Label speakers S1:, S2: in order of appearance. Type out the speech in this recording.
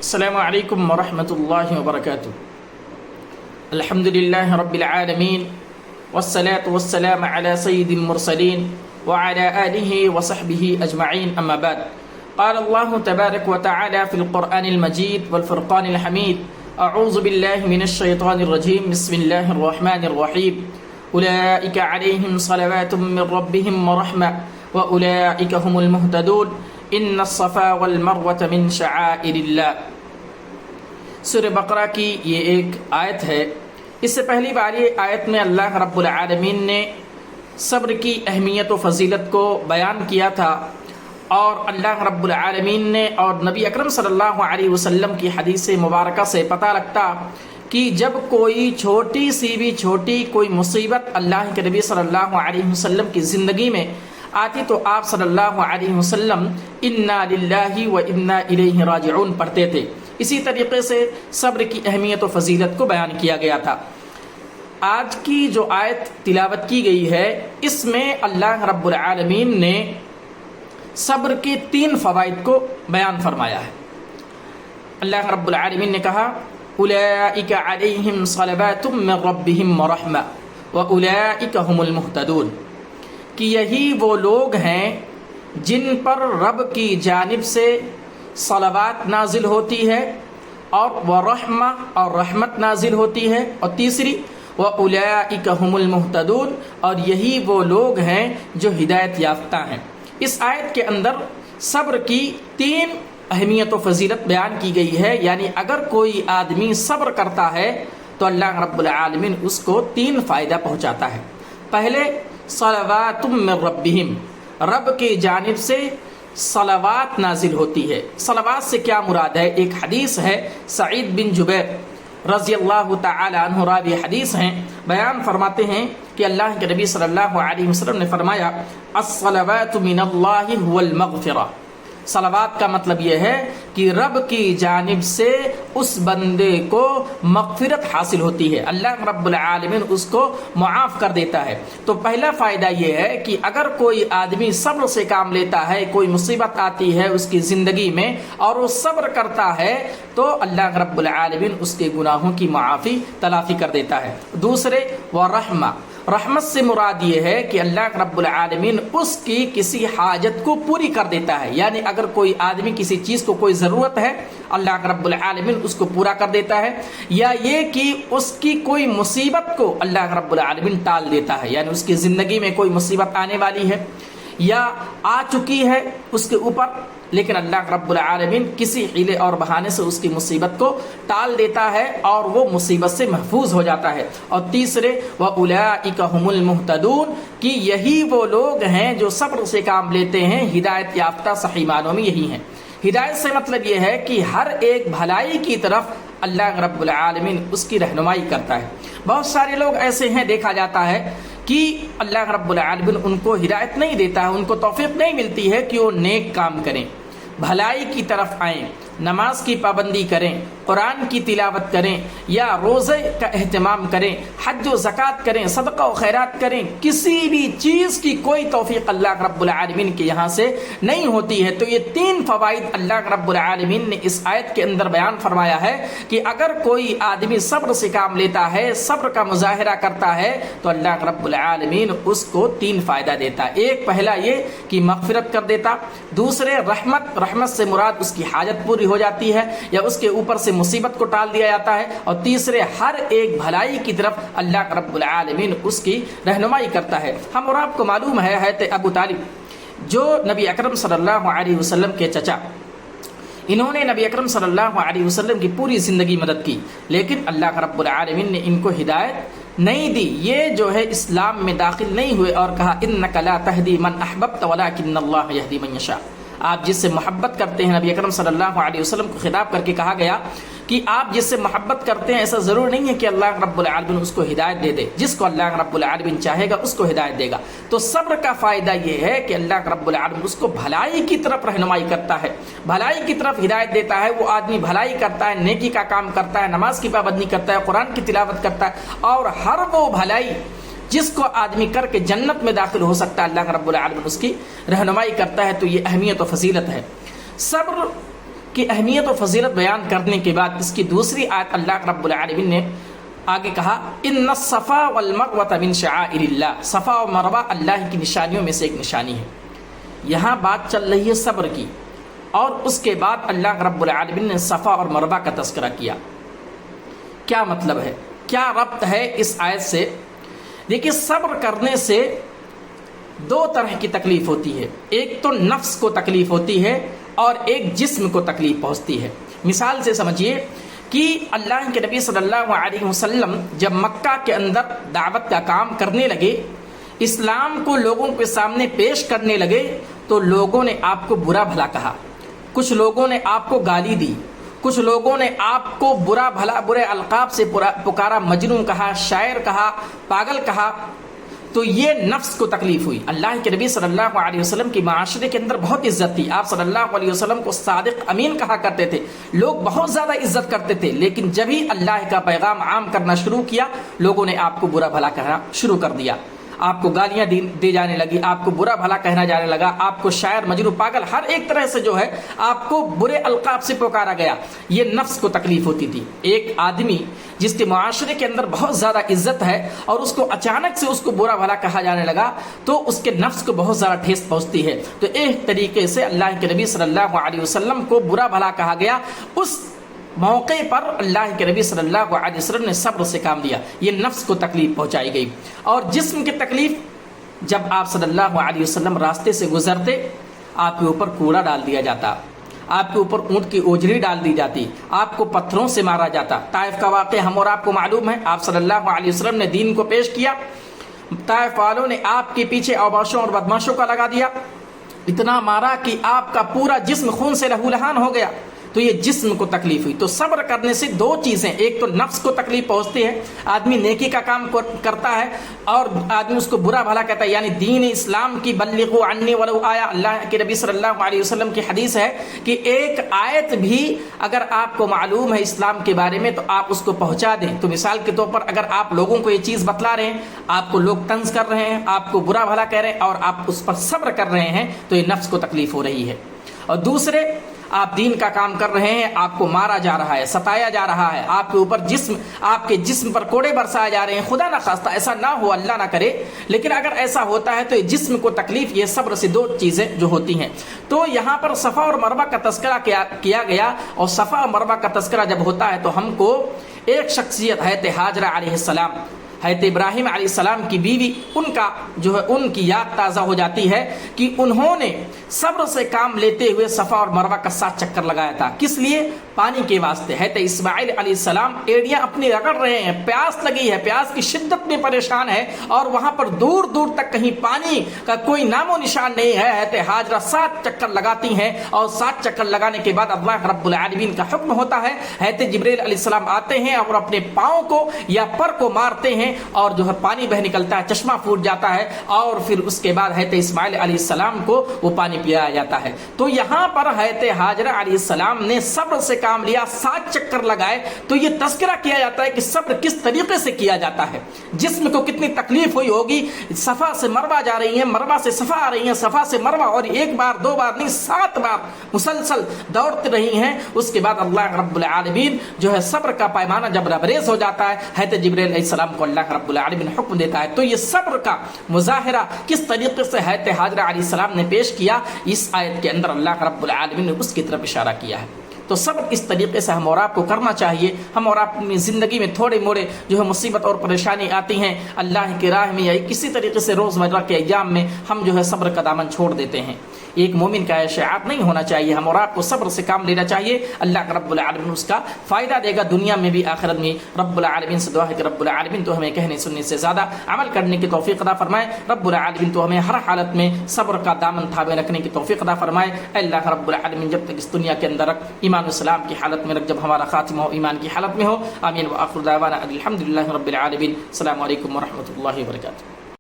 S1: السلام علیکم ورحمۃ اللہ وبرکاتہ۔ الحمد للہ رب العالمین والصلاة والسلام علی سید المرسلین وعلى آلہ وصحبہ اجمعین، اما بعد۔ قال اللہ تبارک وتعالی فی القرآن المجید والفرقان الحمید: اعوذ باللہ من الشیطان الرجیم، بسم اللہ الرحمن الرحیم۔ اولئک علیہم صلوات من ربہم ورحمہ واولئک هم المہتدون، ان الصفا والمروۃ من شعائر اللہ۔ سورہ بقرہ کی یہ ایک آیت ہے۔ اس سے پہلی بار یہ آیت میں اللہ رب العالمین نے صبر کی اہمیت و فضیلت کو بیان کیا تھا، اور اللہ رب العالمین نے اور نبی اکرم صلی اللہ علیہ وسلم کی حدیث مبارکہ سے پتہ لگتا کہ جب کوئی چھوٹی سی بھی کوئی مصیبت اللہ کے نبی صلی اللہ علیہ وسلم کی زندگی میں آتی تو آپ صلی اللہ علیہ وسلم انا للہ و انا الیہ راجعون پڑھتے تھے۔ اسی طریقے سے صبر کی اہمیت و فضیلت کو بیان کیا گیا تھا۔ آج کی جو آیت تلاوت کی گئی ہے، اس میں اللہ رب العالمین نے صبر کے 3 فوائد کو بیان فرمایا ہے۔ اللہ رب العالمین نے کہا: اولئک علیہم صلوات من ربہم ورحمہ واولئک هم المہتدون، کہ یہی وہ لوگ ہیں جن پر رب کی جانب سے صلوات نازل ہوتی ہے، اور وہ رحمہ اور رحمت نازل ہوتی ہے، اور تیسری وَأُولَئِكَ هُمُ الْمُهْتَدُونَ، اور یہی وہ لوگ ہیں جو ہدایت یافتہ ہیں۔ اس آیت کے اندر صبر کی 3 اہمیت و فضیلت بیان کی گئی ہے، یعنی اگر کوئی آدمی صبر کرتا ہے تو اللہ رب العالمین اس کو 3 فائدہ پہنچاتا ہے۔ پہلے صلوات من ربہم، رب کی جانب سے صلوات نازل ہوتی ہے۔ صلوات سے کیا مراد ہے؟ ایک حدیث ہے، سعید بن جبیر رضی اللہ تعالی عنہ راوی حدیث ہیں، بیان فرماتے ہیں کہ اللہ کے نبی صلی اللہ علیہ وسلم نے فرمایا: الصلوات من اللہ هو المغفرہ۔ صلوات کا مطلب یہ ہے کہ رب کی جانب سے اس بندے کو مغفرت حاصل ہوتی ہے، اللہ رب العالمین اس کو معاف کر دیتا ہے۔ تو پہلا فائدہ یہ ہے کہ اگر کوئی آدمی صبر سے کام لیتا ہے، کوئی مصیبت آتی ہے اس کی زندگی میں اور وہ صبر کرتا ہے تو اللہ رب العالمین اس کے گناہوں کی معافی تلافی کر دیتا ہے۔ دوسرے وَرَحْمَةٌ، رحمت سے مراد یہ ہے کہ اللہ رب العالمین اس کی کسی حاجت کو پوری کر دیتا ہے، یعنی اگر کوئی آدمی کسی چیز کو کوئی ضرورت ہے، اللہ رب العالمین اس کو پورا کر دیتا ہے، یا یہ کہ اس کی کوئی مصیبت کو اللہ رب العالمین ٹال دیتا ہے، یعنی اس کی زندگی میں کوئی مصیبت آنے والی ہے یا آ چکی ہے اس کے اوپر، لیکن اللہ رب العالمین کسی حیلے اور بہانے سے اس کی مصیبت کو ٹال دیتا ہے اور وہ مصیبت سے محفوظ ہو جاتا ہے۔ اور تیسرے وَأُولَئِكَ هُمُ الْمُهْتَدُونَ، کہ یہی وہ لوگ ہیں جو صبر سے کام لیتے ہیں، ہدایت یافتہ صحیح معنوں میں یہی ہیں۔ ہدایت سے مطلب یہ ہے کہ ہر ایک بھلائی کی طرف اللہ رب العالمین اس کی رہنمائی کرتا ہے۔ بہت سارے لوگ ایسے ہیں، دیکھا جاتا ہے کہ اللہ رب العالمین ان کو ہدایت نہیں دیتا ہے، ان کو توفیق نہیں ملتی ہے کہ وہ نیک کام کریں، بھلائی کی طرف آئیں، نماز کی پابندی کریں، قرآن کی تلاوت کریں، یا روزے کا اہتمام کریں، حج و زکوٰۃ کریں، صدقہ و خیرات کریں، کسی بھی چیز کی کوئی توفیق اللہ رب العالمین کے یہاں سے نہیں ہوتی ہے۔ تو یہ 3 فوائد اللہ رب العالمین نے اس آیت کے اندر بیان فرمایا ہے کہ اگر کوئی آدمی صبر سے کام لیتا ہے، صبر کا مظاہرہ کرتا ہے تو اللہ رب العالمین اس کو 3 فائدہ دیتا ہے۔ ایک پہلا یہ کہ مغفرت کر دیتا، دوسرے رحمت سے مراد اس کی حاجت پوری ہو جاتی ہے یا اس کے اوپر سے مصیبت کو ٹال دیا جاتا ہے، اور تیسرے ہر ایک بھلائی کی طرف اللہ رب العالمین اس کی رہنمائی کرتا ہے۔ ہم اور آپ کو معلوم ہے حضرت ابو طالب جو نبی اکرم صلی اللہ علیہ وسلم کے چچا، انہوں نے نبی اکرم صلی اللہ علیہ وسلم کی پوری زندگی مدد کی، لیکن اللہ رب العالمین نے ان کو ہدایت نہیں دی، یہ جو ہے اسلام میں داخل نہیں ہوئے، اور کہا انک لا تہدی من احببت ولکن اللہ یہدی من یشاء۔ آپ جس سے محبت کرتے ہیں، نبی اکرم صلی اللہ علیہ وسلم کو خطاب کر کے کہا گیا کہ آپ جس سے محبت کرتے ہیں ایسا ضرور نہیں ہے کہ اللہ رب العالمین اس کو ہدایت دے دے، جس کو اللہ رب العالمین چاہے گا اس کو ہدایت دے گا۔ تو صبر کا فائدہ یہ ہے کہ اللہ رب العالمین اس کو بھلائی کی طرف رہنمائی کرتا ہے، بھلائی کی طرف ہدایت دیتا ہے۔ وہ آدمی بھلائی کرتا ہے، نیکی کا کام کرتا ہے، نماز کی پابندی کرتا ہے، قرآن کی تلاوت کرتا ہے، اور ہر وہ بھلائی جس کو آدمی کر کے جنت میں داخل ہو سکتا ہے، اللہ رب العالمین اس کی رہنمائی کرتا ہے۔ تو یہ اہمیت و فضیلت ہے۔ صبر کی اہمیت و فضیلت بیان کرنے کے بعد اس کی دوسری آیت اللہ رب العالمین نے آگے کہا ان الصفا والمروہ من شعائر اللہ، صفا و مروہ اللہ کی نشانیوں میں سے ایک نشانی ہے۔ یہاں بات چل رہی ہے صبر کی، اور اس کے بعد اللہ رب العالمین نے صفا اور مروہ کا تذکرہ کیا۔ کیا مطلب ہے، کیا ربط ہے اس آیت سے؟ دیکھیے صبر کرنے سے دو طرح کی تکلیف ہوتی ہے، ایک تو نفس کو تکلیف ہوتی ہے اور ایک جسم کو تکلیف پہنچتی ہے۔ مثال سے سمجھیے کہ اللہ کے نبی صلی اللہ علیہ وسلم جب مکہ کے اندر دعوت کا کام کرنے لگے، اسلام کو لوگوں کے سامنے پیش کرنے لگے، تو لوگوں نے آپ کو برا بھلا کہا، کچھ لوگوں نے آپ کو گالی دی، کچھ لوگوں نے آپ کو برا بھلا برے القاب سے پکارا، مجنون کہا، شاعر کہا، پاگل کہا۔ تو یہ نفس کو تکلیف ہوئی۔ اللہ کے نبی صلی اللہ علیہ وسلم کی معاشرے کے اندر بہت عزت تھی، آپ صلی اللہ علیہ وسلم کو صادق امین کہا کرتے تھے، لوگ بہت زیادہ عزت کرتے تھے، لیکن جب ہی اللہ کا پیغام عام کرنا شروع کیا، لوگوں نے آپ کو برا بھلا کہنا شروع کر دیا، آپ کو گالیاں دی جانے لگی، آپ کو برا بھلا کہنا جانے لگا، آپ کو شاعر، مجنون، پاگل، ہر ایک طرح سے جو ہے آپ کو برے القاب سے پکارا گیا۔ یہ نفس کو تکلیف ہوتی تھی۔ ایک آدمی جس کے معاشرے کے اندر بہت زیادہ عزت ہے اور اس کو اچانک سے اس کو برا بھلا کہا جانے لگا، تو اس کے نفس کو بہت زیادہ ٹھیس پہنچتی ہے۔ تو ایک طریقے سے اللہ کے نبی صلی اللہ علیہ وسلم کو برا بھلا کہا گیا، اس موقع پر اللہ کے نبی صلی اللہ علیہ وسلم نے صبر سے کام لیا، یہ نفس کو تکلیف پہنچائی گئی۔ اور جسم کی تکلیف، جب آپ صلی اللہ علیہ وسلم راستے سے گزرتے، آپ کے اوپر کوڑا ڈال دیا جاتا، آپ کے اوپر اونٹ کی اوجری ڈال دی جاتی، آپ کو پتھروں سے مارا جاتا۔ طائف کا واقعہ ہم اور آپ کو معلوم ہے، آپ صلی اللہ علیہ وسلم نے دین کو پیش کیا، طائف والوں نے آپ کے پیچھے اوباشوں اور بدماشوں کا لگا دیا، اتنا مارا کہ آپ کا پورا جسم خون سے لہولہان ہو گیا۔ تو یہ جسم کو تکلیف ہوئی۔ تو صبر کرنے سے دو چیزیں، ایک تو نفس کو تکلیف پہنچتی ہے، آدمی نیکی کا کام کرتا ہے اور آدمی اس کو برا بھلا کہتا ہے، یعنی دین اسلام کی بلغوا عنی ولو آیا، اللہ کے نبی صلی اللہ علیہ وسلم کی حدیث ہے کہ ایک آیت بھی اگر آپ کو معلوم ہے اسلام کے بارے میں تو آپ اس کو پہنچا دیں۔ تو مثال کے طور پر اگر آپ لوگوں کو یہ چیز بتلا رہے ہیں، آپ کو لوگ طنز کر رہے ہیں، آپ کو برا بھلا کہہ رہے ہیں اور آپ اس پر صبر کر رہے ہیں، تو یہ نفس کو تکلیف ہو رہی ہے۔ اور دوسرے، آپ دین کا کام کر رہے ہیں، آپ کو مارا جا رہا ہے، ستایا جا رہا ہے، آپ کے اوپر آپ کے جسم پر کوڑے برسائے جا رہے ہیں، خدا نہ خواستہ ایسا نہ ہو، اللہ نہ کرے، لیکن اگر ایسا ہوتا ہے تو یہ جسم کو تکلیف، یہ صبر سے دو چیزیں جو ہوتی ہیں۔ تو یہاں پر صفا اور مروہ کا تذکرہ کیا گیا، اور صفا اور مروہ کا تذکرہ جب ہوتا ہے تو ہم کو ایک شخصیت حضرت ہاجرہ علیہ السلام، حضرت ابراہیم علیہ السلام کی بیوی، ان کی یاد تازہ ہو جاتی ہے کہ انہوں نے صبر سے کام لیتے ہوئے صفا اور مروہ کا 7 چکر لگایا تھا۔ کس لیے؟ پانی کے واسطے۔ حضرت اسماعیل علیہ السلام ایڑیاں اپنی رگڑ رہے ہیں، پیاس لگی ہے، پیاس کی شدت میں پریشان ہے، اور وہاں پر دور دور تک کہیں پانی کا کوئی نام و نشان نہیں ہے۔ حضرت ہاجرہ 7 چکر لگاتی ہیں، اور 7 چکر لگانے کے بعد اللہ رب العالمین کا حکم ہوتا ہے، حضرت جبریل علیہ السلام آتے ہیں اور اپنے پاؤں کو یا پر کو مارتے ہیں، اور جو ہے پانی بہ نکلتا ہے، چشمہ پھوٹ جاتا ہے، اور پھر اس کے بعد حضرت اسماعیل علیہ السلام کو وہ پانی پلایا جاتا ہے۔ تو یہاں پر حضرت ہاجرہ علیہ السلام نے صبر سے کام لیا، 7 چکر لگائے۔ تو یہ تذکرہ کیا جاتا ہے کہ صبر کس طریقے سے کیا جاتا ہے، جسم کو کتنی تکلیف ہوئی ہوگی، صفا سے مروہ جا رہی ہیں، مروہ سے صفا آ رہی ہیں، صفا سے مروہ، اور ایک بار دو بار نہیں 7 بار مسلسل دوڑتے رہی ہیں۔ اس کے بعد اللہ رب العالمین جو ہے صبر کا پیمانہ جب لبریز ہو جاتا ہے، حضرت جبریل علیہ السلام کو اللہ رب العالمین حکم دیتا ہے۔ تو یہ صبر کا مظاہرہ کس طریقے سے حضرت ہاجرہ علیہ السلام نے پیش کیا، اس آیت کے اندر اللہ رب العالمین نے اس کی طرف اشارہ کیا ہے۔ تو صبر اس طریقے سے ہم اور آپ کو کرنا چاہیے۔ ہم اور آپ اپنی زندگی میں تھوڑے موڑے جو ہے مصیبت اور پریشانی آتی ہیں، اللہ کی راہ میں یا کسی طریقے سے روزمرہ کے ایام میں ہم جو ہے صبر کا دامن چھوڑ دیتے ہیں۔ ایک مومن کا شعار نہیں ہونا چاہیے، ہم اور آپ کو صبر سے کام لینا چاہیے۔ اللہ رب العالمین اس کا فائدہ دے گا دنیا میں بھی آخرت میں۔ رب العالمین سے دعا ہے کہ رب العالمین تو ہمیں کہنے سننے سے زیادہ عمل کرنے کی توفیق عطا فرمائے۔ رب العالمین تو ہمیں ہر حالت میں صبر کا دامن تھامے رکھنے کی توفیق عطا فرمائے۔ اللہ رب العالمین جب تک اس دنیا کے اندر رکھ، ایمان و اسلام کی حالت میں رکھ، جب ہمارا خاتمہ ہو ایمان کی حالت میں ہو۔ آمین۔ وآخر دعوانا الحمدللہ رب العالمین۔ السلام علیکم ورحمۃ اللہ وبرکاتہ۔